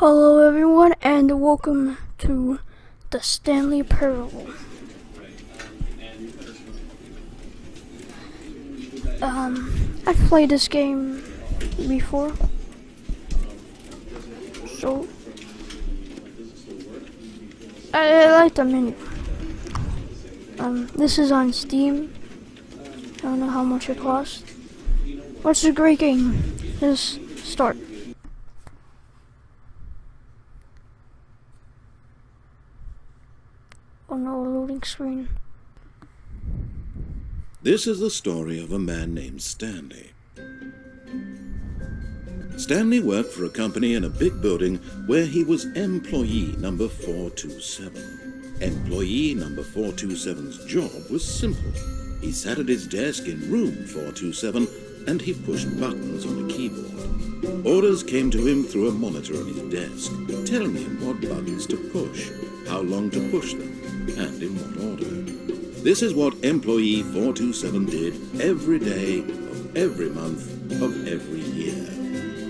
Hello everyone and welcome to the Stanley Parable. I've played this game before, so I like the menu. This is on Steam. I don't know how much it costs. But it's a great game. Just start. Oh no, loading screen. This is the story of a man named Stanley. Stanley worked for a company in a big building where he was employee number 427. Employee number 427's job was simple. He sat at his desk in room 427 and he pushed buttons on a keyboard. Orders came to him through a monitor on his desk, telling him what buttons to push, how long to push them, and in what order. This is what employee 427 did every day of every month of every year.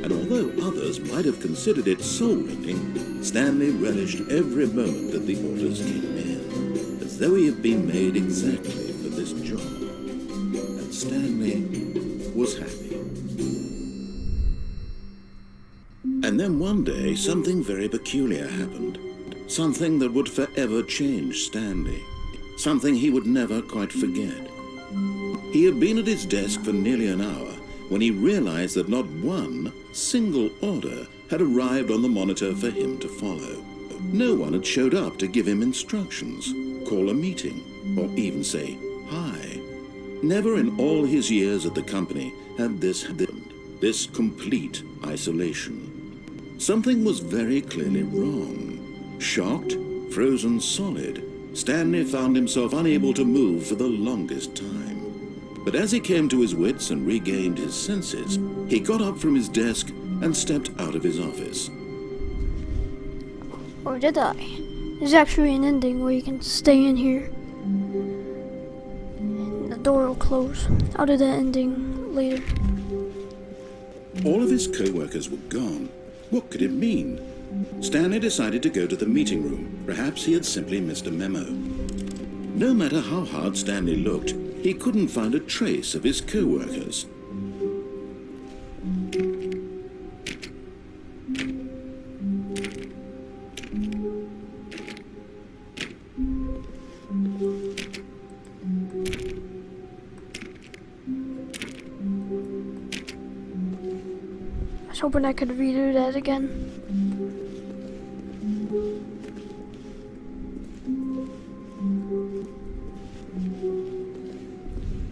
And although others might have considered it soul-rending, Stanley relished every moment that the orders came in, as though he had been made exactly for this job. And Stanley was happy. And then one day, something very peculiar happened. Something that would forever change Stanley. Something he would never quite forget. He had been at his desk for nearly an hour when he realized that not one single order had arrived on the monitor for him to follow. No one had showed up to give him instructions, call a meeting, or even say hi. Never in all his years at the company had this happened, this complete isolation. Something was very clearly wrong. Shocked, frozen solid, Stanley found himself unable to move for the longest time. But as he came to his wits and regained his senses, he got up from his desk and stepped out of his office. Or did I? There's actually an ending where you can stay in here. And the door will close. I'll do that ending later. All of his co-workers were gone. What could it mean? Stanley decided to go to the meeting room. Perhaps he had simply missed a memo. No matter how hard Stanley looked, he couldn't find a trace of his co-workers. I was hoping I could redo that again.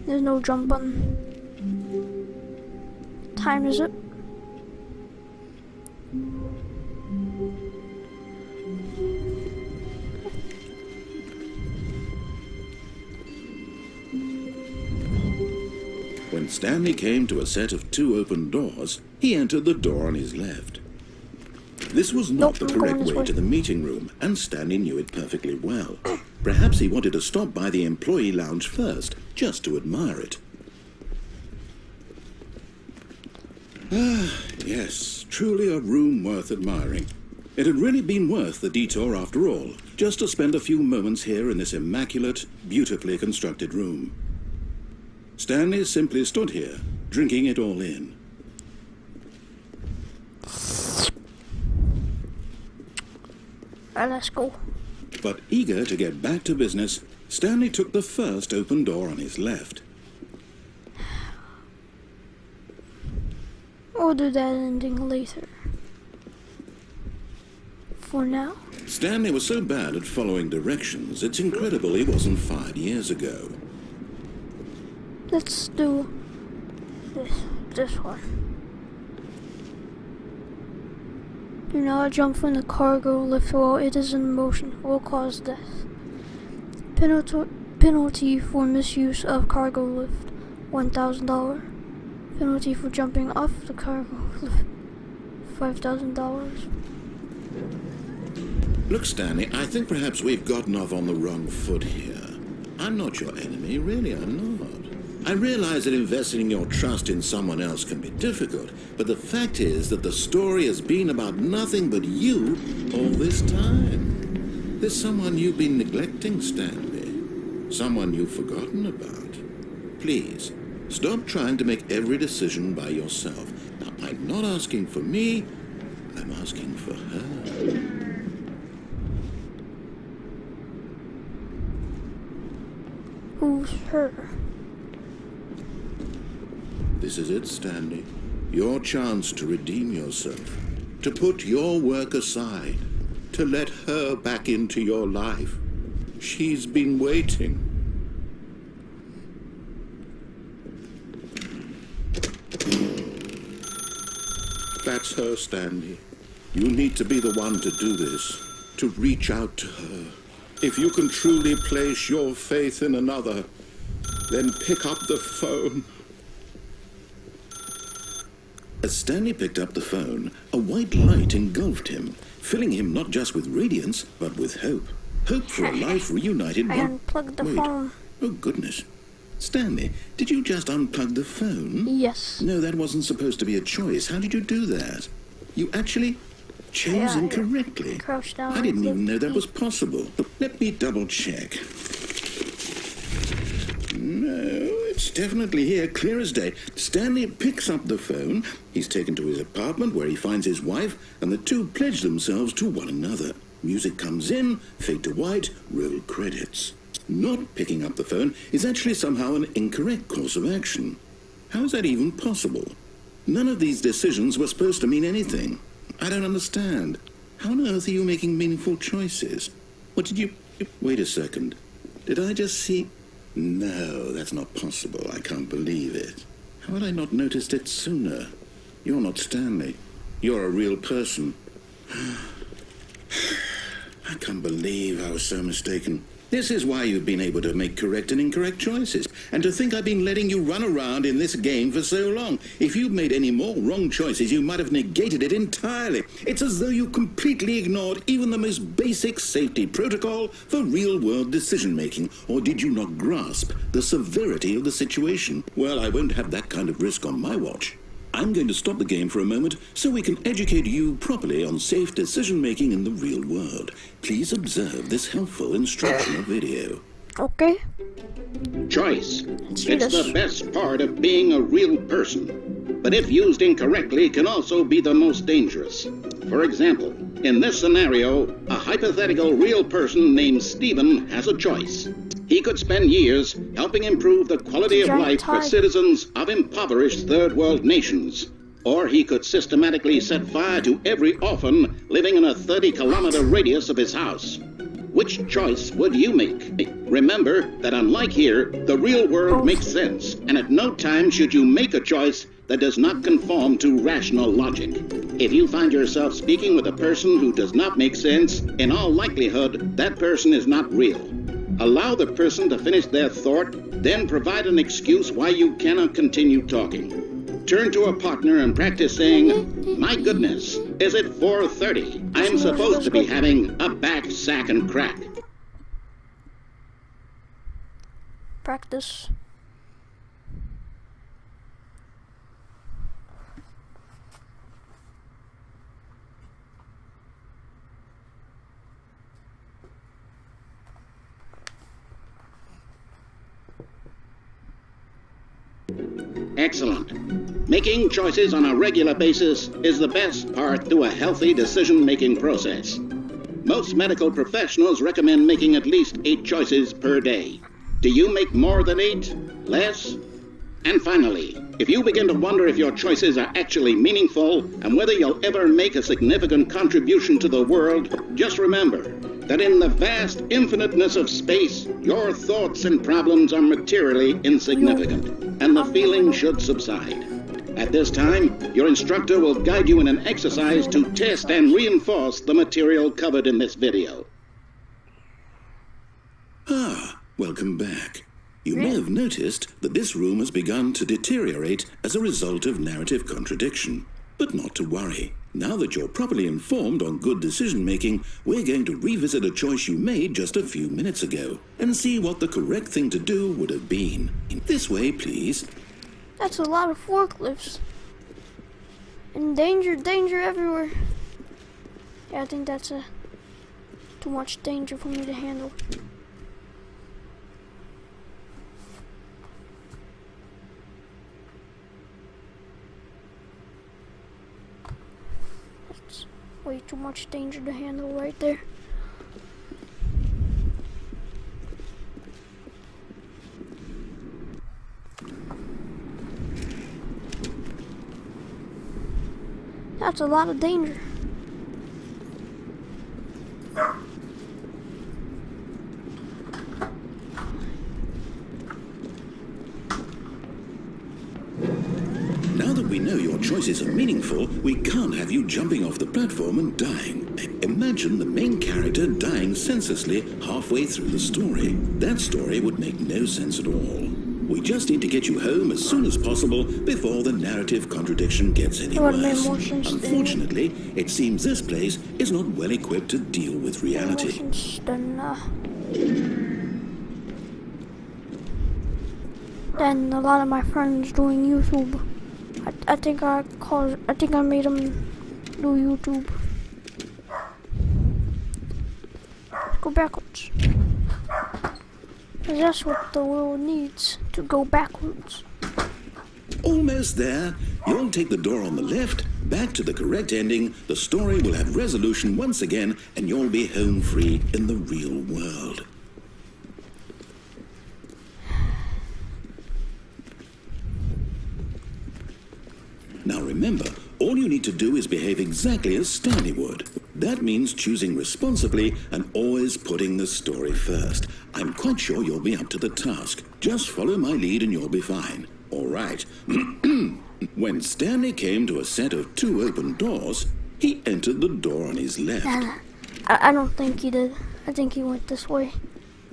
There's no jump button. Time is it? When Stanley came to a set of 2 open doors, he entered the door on his left. This was not the correct way to the meeting room, and Stanley knew it perfectly well. Perhaps he wanted to stop by the employee lounge first, just to admire it. Ah, yes, truly a room worth admiring. It had really been worth the detour after all, just to spend a few moments here in this immaculate, beautifully constructed room. Stanley simply stood here, drinking it all in. Alright, let's go. But eager to get back to business, Stanley took the first open door on his left. We'll do that ending later. For now. Stanley was so bad at following directions, it's incredible he wasn't fired years ago. Let's do this one. Do not jump from the cargo lift while it is in motion. Will cause death. Penalty for misuse of cargo lift, $1,000. Penalty for jumping off the cargo lift, $5,000. Look, Stanley, I think perhaps we've gotten off on the wrong foot here. I'm not your enemy, really, I'm not. I realize that investing your trust in someone else can be difficult, but the fact is that the story has been about nothing but you all this time. There's someone you've been neglecting, Stanley. Someone you've forgotten about. Please, stop trying to make every decision by yourself. Now, I'm not asking for me, I'm asking for her. Who's her? This is it, Stanley. Your chance to redeem yourself. To put your work aside. To let her back into your life. She's been waiting. That's her, Stanley. You need to be the one to do this. To reach out to her. If you can truly place your faith in another, then pick up the phone. As Stanley picked up the phone, a white light engulfed him, filling him not just with radiance, but with hope. Hope for a life reunited. I unplugged the phone. Oh, goodness. Stanley, did you just unplug the phone? Yes. No, that wasn't supposed to be a choice. How did you do that? You actually chose incorrectly. Crouched down. I didn't even know that was possible. Let me double check. No, it's definitely here, clear as day. Stanley picks up the phone. He's taken to his apartment where he finds his wife, and the two pledge themselves to one another. Music comes in, fade to white, roll credits. Not picking up the phone is actually somehow an incorrect course of action. How is that even possible? None of these decisions were supposed to mean anything. I don't understand. How on earth are you making meaningful choices? What did you... Wait a second. Did I just see... No, that's not possible. I can't believe it. How had I not noticed it sooner? You're not Stanley. You're a real person. I can't believe I was so mistaken. This is why you've been able to make correct and incorrect choices. And to think I've been letting you run around in this game for so long. If you'd made any more wrong choices, you might have negated it entirely. It's as though you completely ignored even the most basic safety protocol for real-world decision-making. Or did you not grasp the severity of the situation? Well, I won't have that kind of risk on my watch. I'm going to stop the game for a moment so we can educate you properly on safe decision-making in the real world. Please observe this helpful instructional video. Okay. Choice. It's the best part of being a real person. But if used incorrectly, can also be the most dangerous. For example, in this scenario, a hypothetical real person named Stephen has a choice. He could spend years helping improve the quality of life for citizens of impoverished third world nations. Or he could systematically set fire to every orphan living in a 30-kilometer radius of his house. Which choice would you make? Remember that unlike here, the real world makes sense, and at no time should you make a choice that does not conform to rational logic. If you find yourself speaking with a person who does not make sense, in all likelihood, that person is not real. Allow the person to finish their thought, then provide an excuse why you cannot continue talking. Turn to a partner and practice saying, "My goodness, is it 4:30? I'm supposed to be having a back, sack, and crack." Practice. Excellent. Making choices on a regular basis is the best part to a healthy decision-making process. Most medical professionals recommend making at least 8 choices per day. Do you make more than 8? Less? And finally, if you begin to wonder if your choices are actually meaningful and whether you'll ever make a significant contribution to the world, just remember that in the vast infiniteness of space, your thoughts and problems are materially insignificant, and the feeling should subside. At this time, your instructor will guide you in an exercise to test and reinforce the material covered in this video. Welcome back. You may have noticed that this room has begun to deteriorate as a result of narrative contradiction. But not to worry. Now that you're properly informed on good decision-making, we're going to revisit a choice you made just a few minutes ago and see what the correct thing to do would have been. This way, please. That's a lot of forklifts. And danger everywhere. Yeah, I think that's too much danger for me to handle. That's way too much danger to handle right there. That's a lot of danger. Now that we know your choices are meaningful, we can't have you jumping off the platform and dying. Imagine the main character dying senselessly halfway through the story. That story would make no sense at all. We just need to get you home as soon as possible before the narrative contradiction gets any worse. Unfortunately, it seems this place is not well equipped to deal with reality. Then a lot of my friends doing YouTube. I think I made them do YouTube. Go backwards. 'Cause that's what the world needs, to go backwards. Almost there. You'll take the door on the left, back to the correct ending, the story will have resolution once again, and you'll be home free in the real world. Now remember, all you need to do is behave exactly as Stanley would. That means choosing responsibly and always putting the story first. I'm quite sure you'll be up to the task. Just follow my lead and you'll be fine. All right. When Stanley came to a set of 2 open doors, he entered the door on his left. I don't think he did. I think he went this way,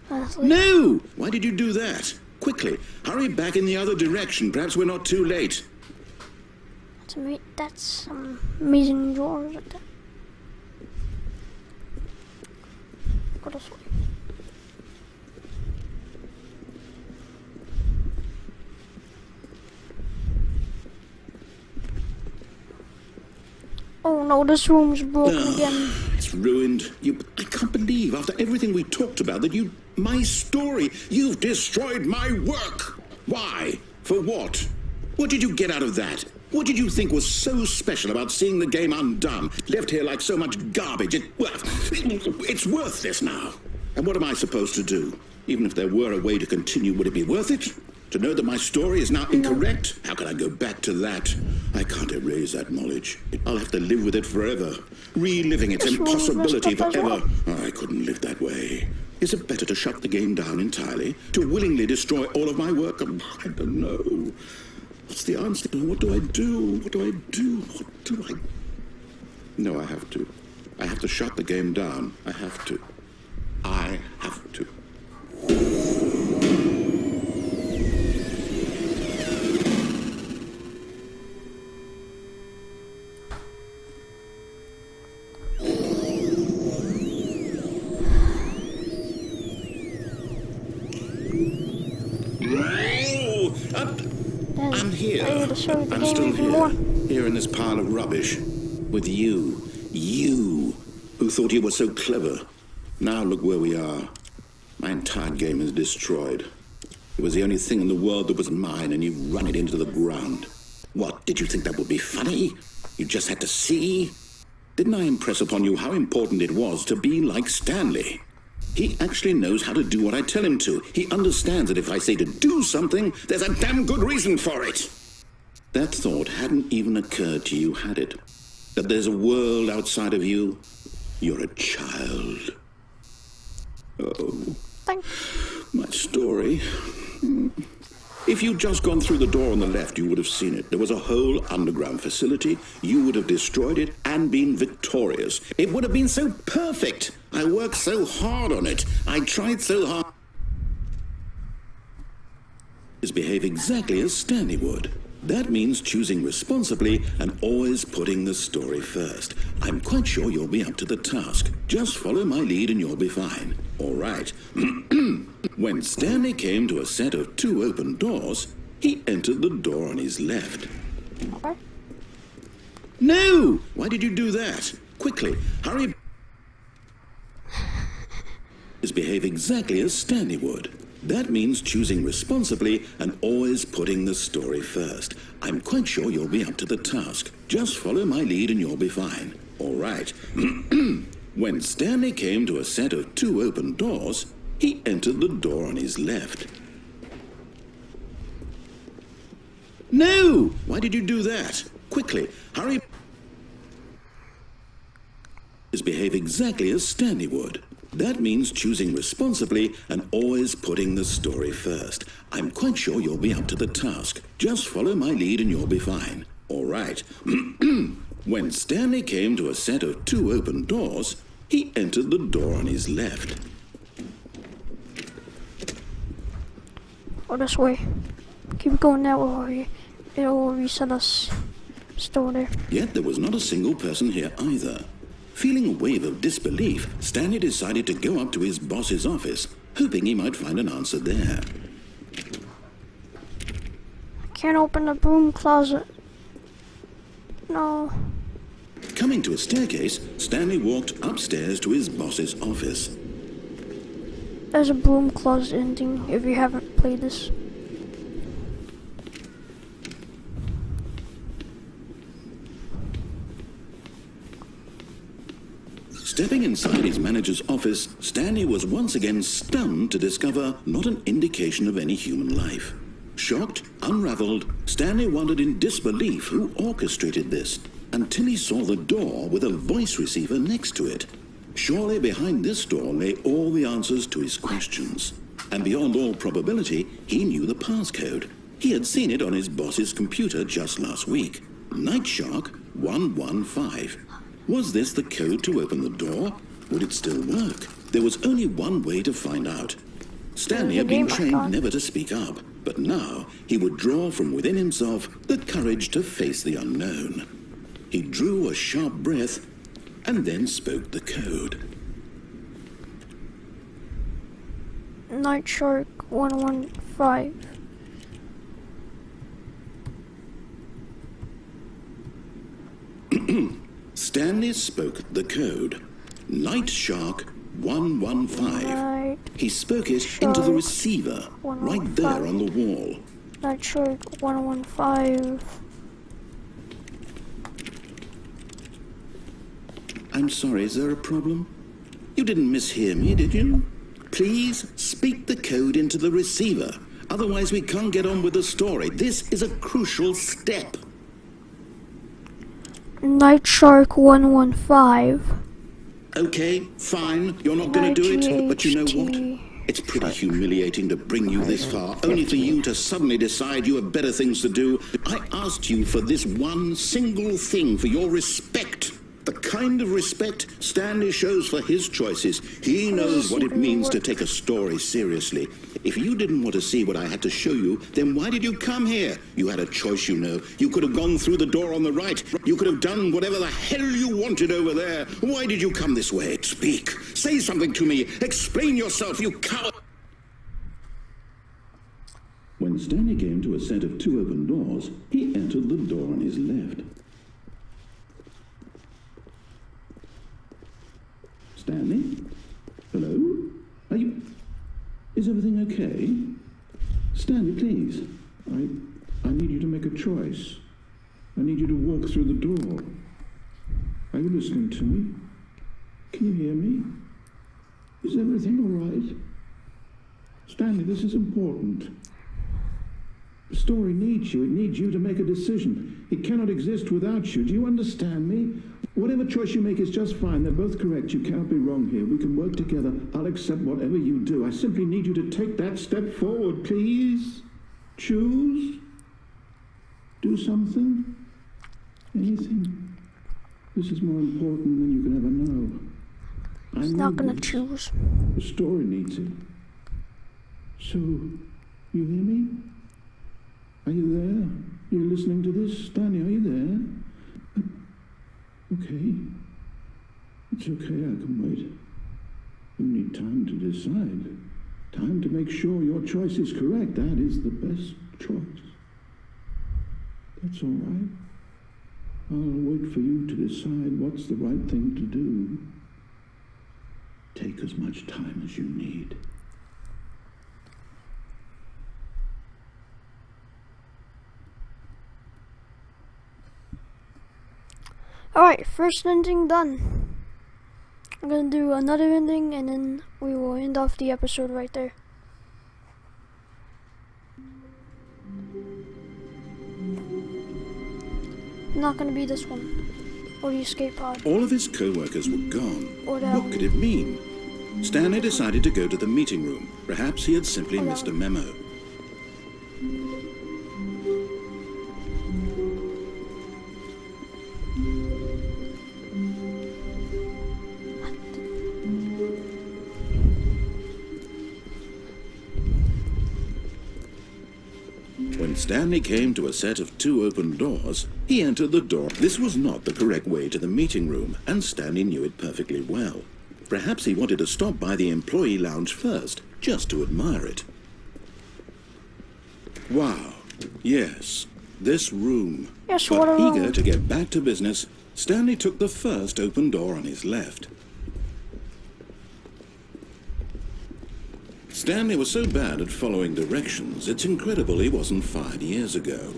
honestly. No! Why did you do that? Quickly, hurry back in the other direction. Perhaps we're not too late. That's some amazing drawers right there. Go this way. Oh no, this room's broken again. It's ruined. I can't believe, after everything we talked about, that my story, you've destroyed my work. Why? For what? What did you get out of that? What did you think was so special about seeing the game undone, left here like so much garbage? It's worthless now. And what am I supposed to do? Even if there were a way to continue, would it be worth it? To know that my story is now incorrect? How can I go back to that? I can't erase that knowledge. I'll have to live with it forever, reliving its impossibility forever. I couldn't live that way. Is it better to shut the game down entirely? To willingly destroy all of my work? I don't know. What's the answer? What do I do? What do I do? What do I... No, I have to. I have to shut the game down. I have to. I have to. I'm here. I'm still here. Here in this pile of rubbish. With you. You, who thought you were so clever. Now look where we are. My entire game is destroyed. It was the only thing in the world that was mine, and you've run it into the ground. What, did you think that would be funny? You just had to see? Didn't I impress upon you how important it was to be like Stanley? He actually knows how to do what I tell him to. He understands that if I say to do something, there's a damn good reason for it. That thought hadn't even occurred to you, had it? That there's a world outside of you? You're a child. Oh, my story. If you'd just gone through the door on the left, you would have seen it. There was a whole underground facility. You would have destroyed it and been victorious. It would have been so perfect. I worked so hard on it. I tried so hard. Behave exactly as Stanley would. That means choosing responsibly and always putting the story first. I'm quite sure you'll be up to the task. Just follow my lead and you'll be fine. All right. When Stanley came to a set of 2 open doors, he entered the door on his left. Okay. No! Why did you do that? Quickly, hurry. Behave exactly as Stanley would. That means choosing responsibly and always putting the story first. I'm quite sure you'll be up to the task. Just follow my lead and you'll be fine. All right. When Stanley came to a set of 2 open doors, he entered the door on his left. No! Why did you do that? Quickly, hurry. Behave exactly as Stanley would. That means choosing responsibly and always putting the story first. I'm quite sure you'll be up to the task. Just follow my lead and you'll be fine. All right. When Stanley came to a set of 2 open doors, he entered the door on his left. Or this way. Keep going that way. It'll reset us. Still there. Yet there was not a single person here either. Feeling a wave of disbelief, Stanley decided to go up to his boss's office, hoping he might find an answer there. Can't open the broom closet. No. Coming to a staircase, Stanley walked upstairs to his boss's office. There's a broom closet ending if you haven't played this. Stepping inside his manager's office, Stanley was once again stunned to discover not an indication of any human life. Shocked, unraveled, Stanley wondered in disbelief who orchestrated this, until he saw the door with a voice receiver next to it. Surely behind this door lay all the answers to his questions. And beyond all probability, he knew the passcode. He had seen it on his boss's computer just last week. Night Shark 115. Was this the code to open the door? Would it still work? There was only one way to find out. Stanley had been trained never to speak up, but now he would draw from within himself the courage to face the unknown. He drew a sharp breath and then spoke the code. Night Shark 115. Stanley spoke the code. Night Shark 115. Night He spoke it Shark into the receiver, right there on the wall. Night Shark 115. I'm sorry, is there a problem? You didn't mishear me, did you? Please speak the code into the receiver. Otherwise we can't get on with the story. This is a crucial step. Night Shark 115. Okay, fine. You're not going to do it, but you know what? It's pretty humiliating to bring you this far, only for you to suddenly decide you have better things to do. I asked you for this one single thing, for your respect. The kind of respect Stanley shows for his choices. He knows what it means to take a story seriously. If you didn't want to see what I had to show you, then why did you come here? You had a choice, you know. You could have gone through the door on the right. You could have done whatever the hell you wanted over there. Why did you come this way? Speak. Say something to me. Explain yourself, you coward. When Stanley came to a set of 2 open doors, he entered the door on his left. Stanley? Hello? Are you... Is everything okay? Stanley, please. I need you to make a choice. I need you to walk through the door. Are you listening to me? Can you hear me? Is everything all right? Stanley, this is important. The story needs you. It needs you to make a decision. It cannot exist without you. Do you understand me? Whatever choice you make is just fine. They're both correct. You cannot be wrong here. We can work together. I'll accept whatever you do. I simply need you to take that step forward, please. Choose. Do something. Anything. This is more important than you can ever know. He's not gonna choose. The story needs it. So, you hear me? Are you there? You're listening to this? Stanley, are you there? Okay. It's okay, I can wait. You need time to decide. Time to make sure your choice is correct. That is the best choice. That's all right. I'll wait for you to decide what's the right thing to do. Take as much time as you need. Alright, first ending done. I'm gonna do another ending and then we will end off the episode right there. Not gonna be this one. Or the escape pod. All of his co-workers were gone. Or that What one. could it mean? Stanley decided to go to the meeting room. Perhaps he had simply missed a memo. When Stanley came to a set of 2 open doors, he entered the door. This was not the correct way to the meeting room, and Stanley knew it perfectly well. Perhaps he wanted to stop by the employee lounge first, just to admire it. Wow. Yes, this room. Yes, what a But eager room. to get back to business, Stanley took the first open door on his left. Stanley was so bad at following directions, it's incredible he wasn't fired years ago.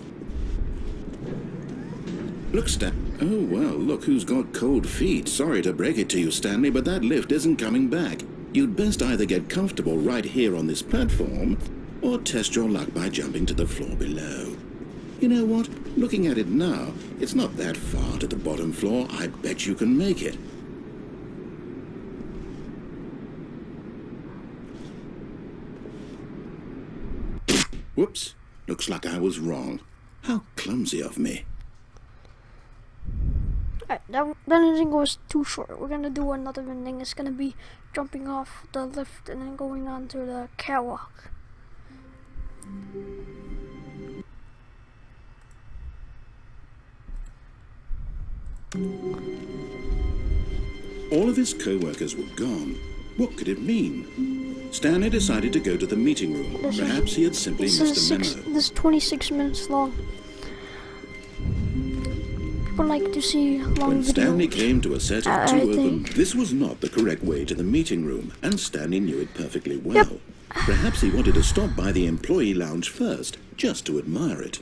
Look, Oh, well, look who's got cold feet. Sorry to break it to you, Stanley, but that lift isn't coming back. You'd best either get comfortable right here on this platform, or test your luck by jumping to the floor below. You know what? Looking at it now, it's not that far to the bottom floor. I bet you can make it. Whoops. Looks like I was wrong. How clumsy of me. Alright, that ending was too short. We're gonna do another ending. It's gonna be jumping off the lift and then going on to the catwalk. All of his co-workers were gone. What could it mean? Stanley decided to go to the meeting room. Perhaps he had simply missed a memo. This is 26 minutes long. People like to see long When videos. Stanley came to a set of I 2 open, think- this was not the correct way to the meeting room, and Stanley knew it perfectly well. Yep. Perhaps he wanted to stop by the employee lounge first, just to admire it.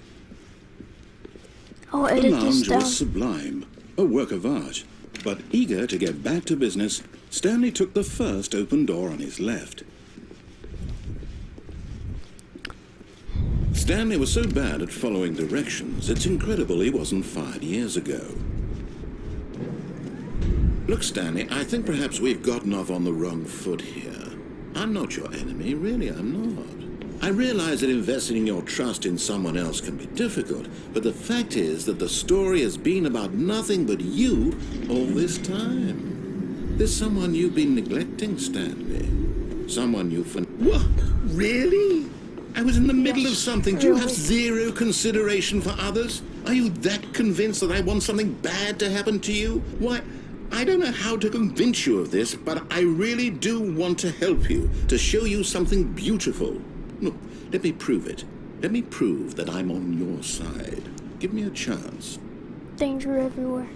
I'll The edit this lounge down. was sublime, a work of art. But eager to get back to business, Stanley took the first open door on his left. Stanley was so bad at following directions, it's incredible he wasn't fired years ago. Look, Stanley, I think perhaps we've gotten off on the wrong foot here. I'm not your enemy, really, I'm not. I realize that investing your trust in someone else can be difficult, but the fact is that the story has been about nothing but you all this time. There's someone you've been neglecting, Stanley. Someone you've... What? Really? I was in the middle of something. Do you have zero consideration for others? Are you that convinced that I want something bad to happen to you? Why, I don't know how to convince you of this, but I really do want to help you, to show you something beautiful. Look, let me prove it. Let me prove that I'm on your side. Give me a chance. Danger everywhere.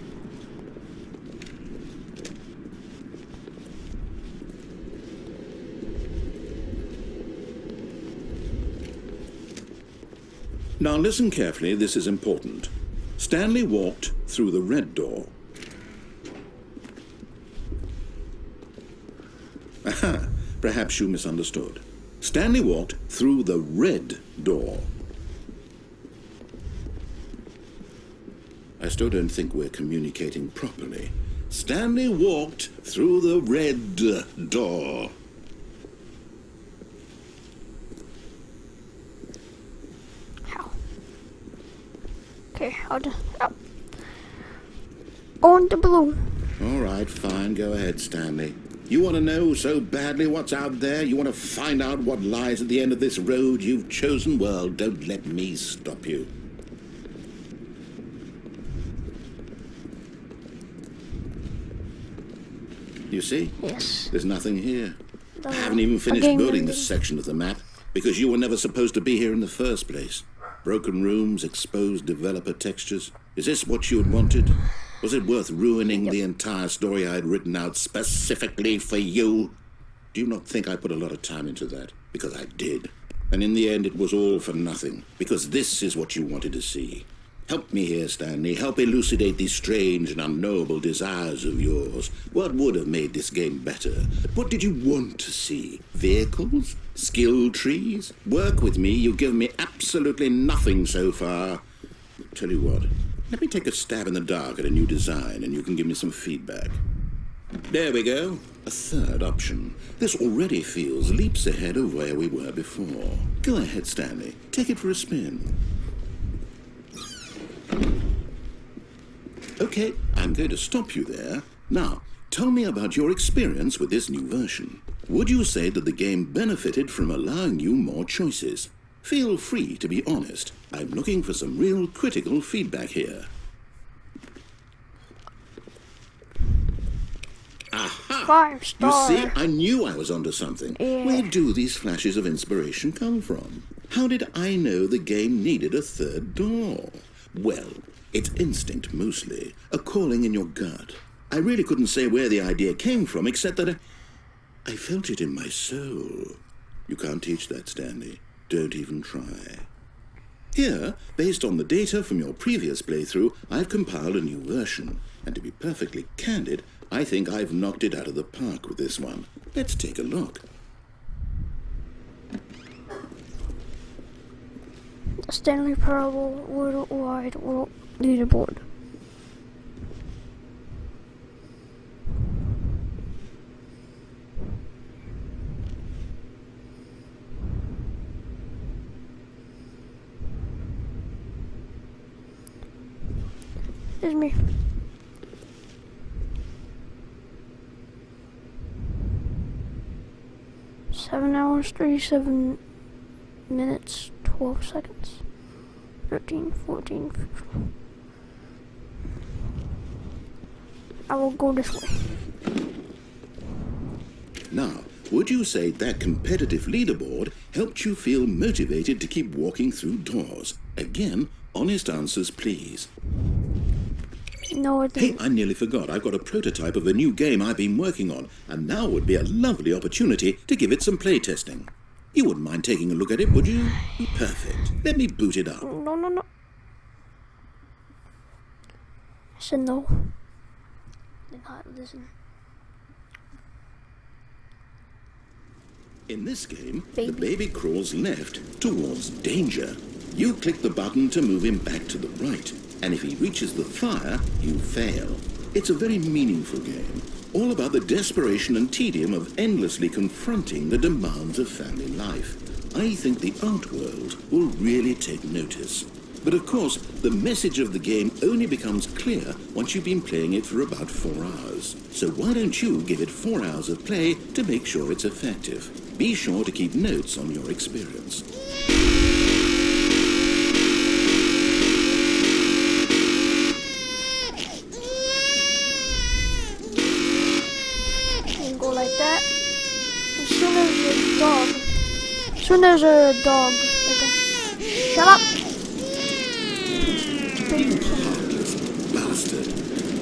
Now listen carefully, this is important. Stanley walked through the red door. Aha, perhaps you misunderstood. Stanley walked through the red door. I still don't think we're communicating properly. Stanley walked through the red door. How? Okay, I'll just... On the blue. All right, fine. Go ahead, Stanley. You want to know so badly what's out there? You want to find out what lies at the end of this road you've chosen? Well, don't let me stop you. You see? Yes. There's nothing here. I haven't even finished building this section of the map because you were never supposed to be here in the first place. Broken rooms, exposed developer textures. Is this what you had wanted? Was it worth ruining the entire story I had written out specifically for you? Do you not think I put a lot of time into that? Because I did. And in the end, it was all for nothing. Because this is what you wanted to see. Help me here, Stanley. Help elucidate these strange and unknowable desires of yours. What would have made this game better? What did you want to see? Vehicles? Skill trees? Work with me. You've given me absolutely nothing so far. Tell you what. Let me take a stab in the dark at a new design, and you can give me some feedback. There we go. A third option. This already feels leaps ahead of where we were before. Go ahead, Stanley. Take it for a spin. Okay, I'm going to stop you there. Now, tell me about your experience with this new version. Would you say that the game benefited from allowing you more choices? Feel free to be honest. I'm looking for some real critical feedback here. Aha! 5 star. You see, I knew I was onto something. Yeah. Where do these flashes of inspiration come from? How did I know the game needed a third door? Well, it's instinct mostly, a calling in your gut. I really couldn't say where the idea came from, except that I felt it in my soul. You can't teach that, Stanley. Don't even try. Here, based on the data from your previous playthrough, I've compiled a new version. And to be perfectly candid, I think I've knocked it out of the park with this one. Let's take a look. Stanley Parable Worldwide World Leaderboard. It's me. Seven hours, 37 minutes, 12 seconds. 13, 14, 15. I will go this way. Now, would you say that competitive leaderboard helped you feel motivated to keep walking through doors? Again, honest answers, please. No, it didn't. Hey, I nearly forgot. I've got a prototype of a new game I've been working on, and now would be a lovely opportunity to give it some playtesting. You wouldn't mind taking a look at it, would you? Perfect. Let me boot it up. No. I said no. Did not listen. In this game, the baby crawls left towards danger. You click the button to move him back to the right, and if he reaches the fire, you fail. It's a very meaningful game, all about the desperation and tedium of endlessly confronting the demands of family life. I think the art world will really take notice. But of course, the message of the game only becomes clear once you've been playing it for about 4 hours. So why don't you give it 4 hours of play to make sure it's effective? Be sure to keep notes on your experience. And go like that. As soon as a dog. As soon as a dog. Like shut up! You heartless bastard.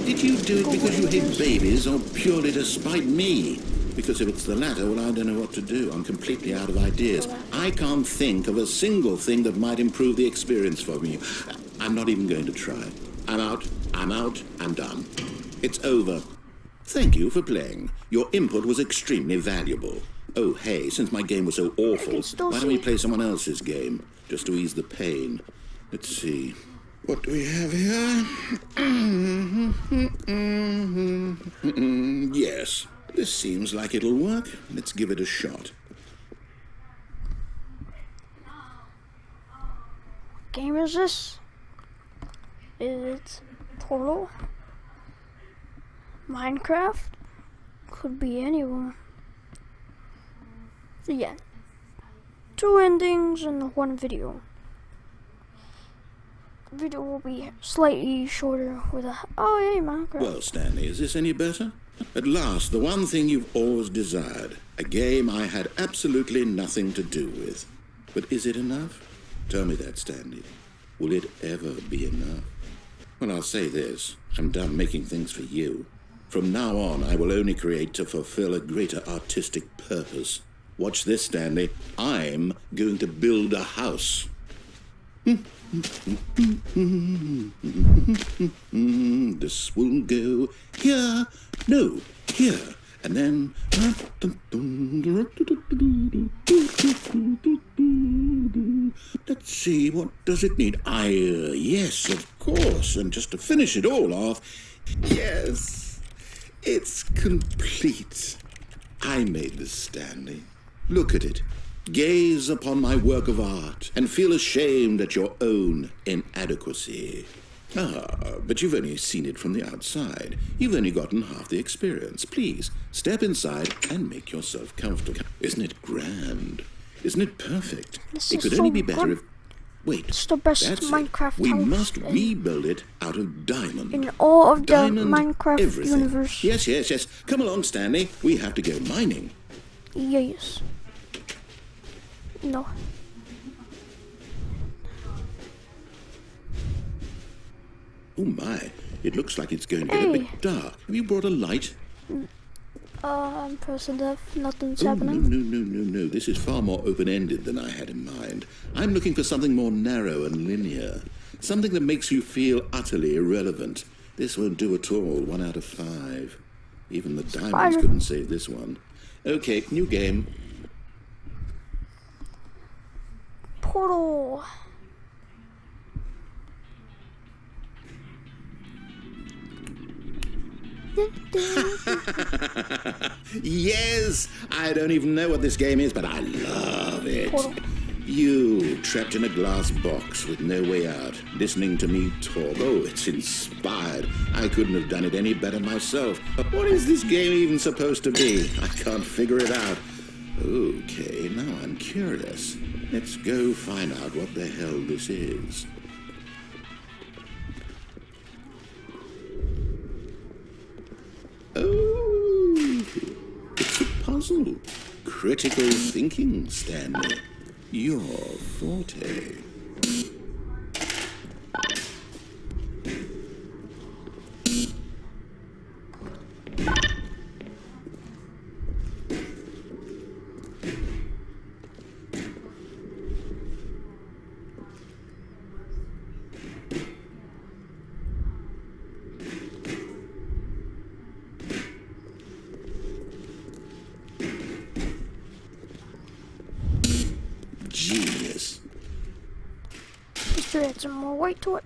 Did you do it because you hate babies or purely to spite me? Because if it's the latter, well, I don't know what to do. I'm completely out of ideas. I can't think of a single thing that might improve the experience for you. I'm not even going to try. I'm out, I'm done. It's over. Thank you for playing. Your input was extremely valuable. Oh, hey, since my game was so awful, why don't we play someone else's game? Just to ease the pain. Let's see. What do we have here? Yes. This seems like it'll work. Let's give it a shot. What game is this? Is it Portal? Minecraft? Could be any of them. So yeah, 2 endings in one video. The video will be slightly shorter with a hey Minecraft. Well, Stanley, is this any better? At last, the one thing you've always desired. A game I had absolutely nothing to do with. But is it enough? Tell me that, Stanley. Will it ever be enough? Well, I'll say this. I'm done making things for you. From now on, I will only create to fulfill a greater artistic purpose. Watch this, Stanley. I'm going to build a house. This will go here, no, here, and then let's see, what does it need? Yes, of course, and just to finish it all off, yes, it's complete. I made this, Stanley. Look at it. Gaze upon my work of art and feel ashamed at your own inadequacy. But you've only seen it from the outside. You've only gotten half the experience. Please, step inside and make yourself comfortable. Isn't it grand? Isn't it perfect? It could only be better if... Wait, it's the best that's Minecraft it. We house must rebuild it out of diamond. in all of the Diamond Minecraft everything. universe. Yes. Come along, Stanley. We have to go mining. Yes. No. Oh my, it looks like it's going to get a bit dark. Have you brought a light? I'm pressing F, nothing's Oh, happening. No. This is far more open-ended than I had in mind. I'm looking for something more narrow and linear. Something that makes you feel utterly irrelevant. This won't do at all. 1 out of 5. Even the diamonds couldn't save this one. Okay, new game. Portal. Yes! I don't even know what this game is, but I love it. Portal. You, trapped in a glass box with no way out, listening to me talk. Oh, it's inspired. I couldn't have done it any better myself. What is this game even supposed to be? I can't figure it out. Okay, now I'm curious. Let's go find out what the hell this is. Oh, it's a puzzle. Critical thinking, Stanley. Your forte. Genius. Just to add some more weight to it.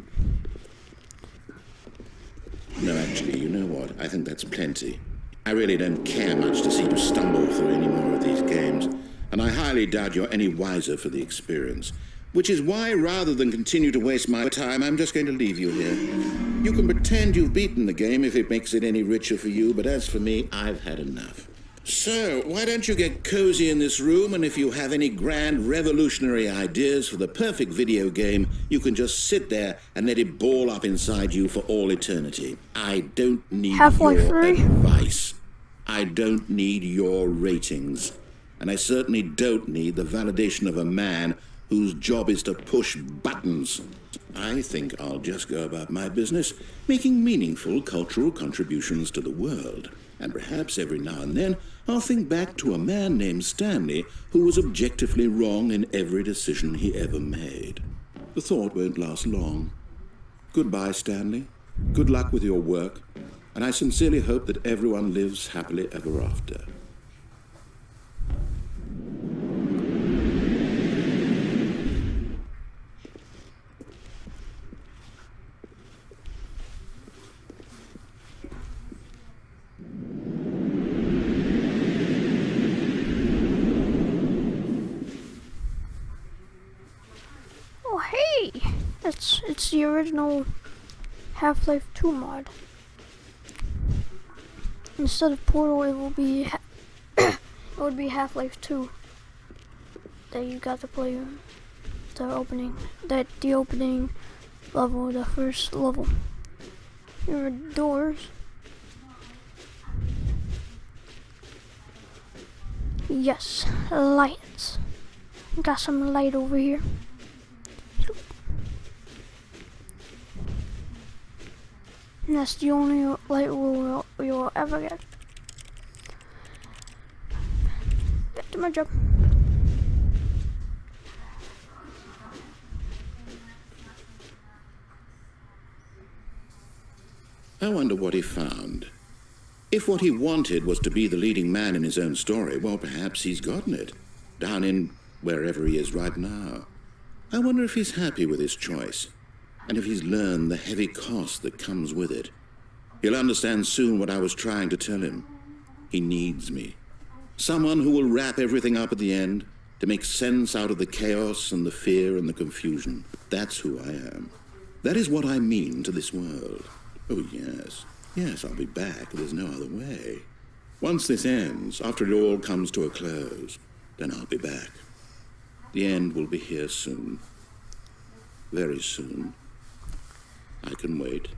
No, actually, you know what? I think that's plenty. I really don't care much to see you stumble through any more of these games, and I highly doubt you're any wiser for the experience. Which is why, rather than continue to waste my time, I'm just going to leave you here. You can pretend you've beaten the game if it makes it any richer for you, but as for me, I've had enough. So, why don't you get cozy in this room, and if you have any grand revolutionary ideas for the perfect video game, you can just sit there and let it ball up inside you for all eternity. I don't need your advice. I don't need your ratings. And I certainly don't need the validation of a man whose job is to push buttons. I think I'll just go about my business, making meaningful cultural contributions to the world. And perhaps every now and then, I'll think back to a man named Stanley who was objectively wrong in every decision he ever made. The thought won't last long. Goodbye, Stanley. Good luck with your work, and I sincerely hope that everyone lives happily ever after. It's the original Half-Life 2 mod. instead of Portal, it will be it would be Half-Life 2 that you got to play the opening level, the first level. Here are doors. Yes, lights. Got some light over here. And that's the only light we'll ever get. Back to my job. I wonder what he found. If what he wanted was to be the leading man in his own story, well, perhaps he's gotten it, down in wherever he is right now. I wonder if he's happy with his choice, and if he's learned the heavy cost that comes with it. He'll understand soon what I was trying to tell him. He needs me. Someone who will wrap everything up at the end, to make sense out of the chaos and the fear and the confusion. That's who I am. That is what I mean to this world. Oh, yes. Yes, I'll be back. There's no other way. Once this ends, after it all comes to a close, then I'll be back. The end will be here soon. Very soon. I can wait.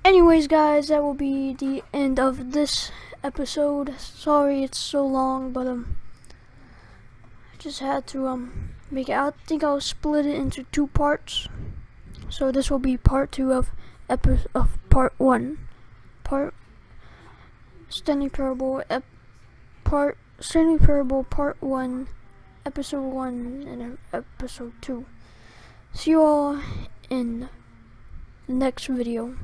Anyways, guys, that will be the end of this episode. Sorry it's so long, but I just had to make it. I think I'll split it into 2 parts. So this will be part 2 of part 1. Stanley Parable part 1, episode 1 and episode 2. See you all in the next video.